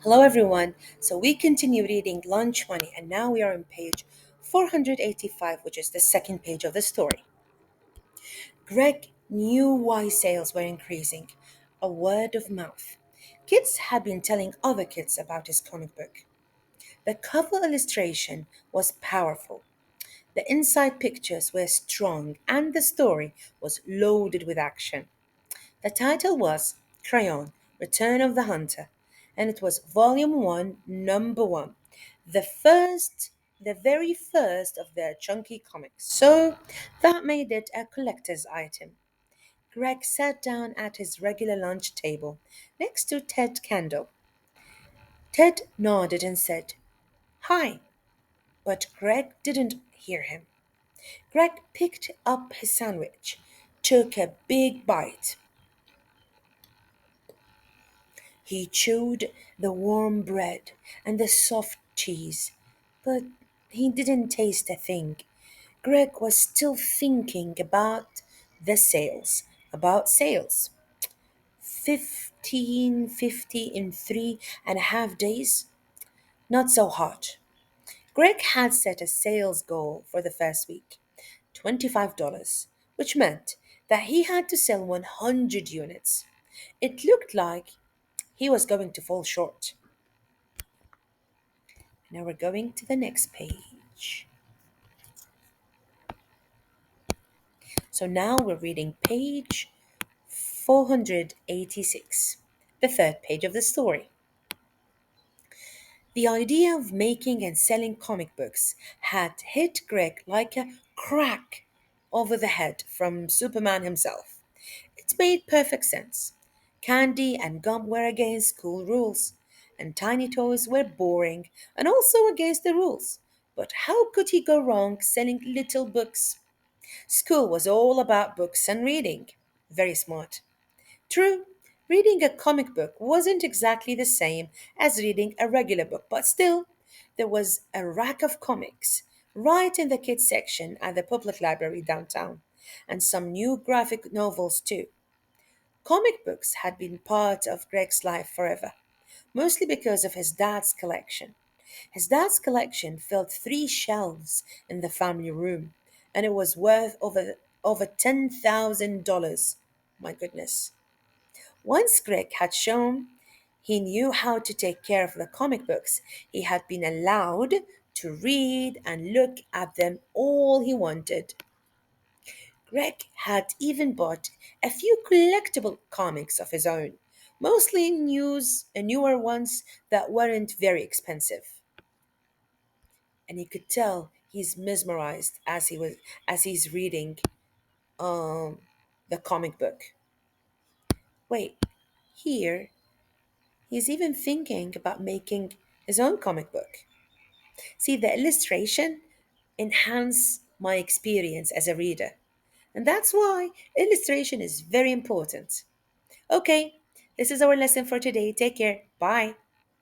Hello, everyone. So, we continue reading Lunch Money, and now we are on page 485, which is the second page of the story. Greg knew why sales were increasing, a word of mouth. Kids had been telling other kids about his comic book. The cover illustration was powerful, the inside pictures were strong, and the story was loaded with action. The title was Crayon Return of the Hunter, and it was Volume 1, Number 1, the first, the very first of their chunky comics. So that made it a collector's item. Greg sat down at his regular lunch table next to Ted Kendall. Ted nodded and said, Hi, but Greg didn't hear him. Greg picked up his sandwich, took a big bite. He chewed the warm bread and the soft cheese, but he didn't taste a thing. Greg was still thinking about the sales, about sales. 1550 in 3.5 days? Not so hot. Greg had set a sales goal for the first week, $25, which meant that he had to sell 100 units. It looked like he was going to fall short. Now we're going to the next page. So now we're reading page 486, the third page of the story. The idea of making and selling comic books had hit Greg like a crack over the head from Superman himself. It made perfect sense. Candy and gum were against school rules, and tiny toys were boring and also against the rules. But how could he go wrong selling little books? School was all about books and reading. Very smart. True, reading a comic book wasn't exactly the same as reading a regular book, but still, there was a rack of comics right in the kids section at the public library downtown, and some new graphic novels too. Comic books had been part of Greg's life forever, mostly because of his dad's collection. His dad's collection filled 3 shelves in the family room, and it was worth over $10,000. My goodness. Once Greg had shown he knew how to take care of the comic books, he had been allowed to read and look at them all he wanted. Greg had even bought a few collectible comics of his own, mostly newer ones that weren't very expensive. And you could tell he's mesmerized as he's reading um the comic book. Wait, here he's even thinking about making his own comic book. See, the illustration enhance my experience as a reader. And that's why illustration is very important. Okay, this is our lesson for today. Take care. Bye.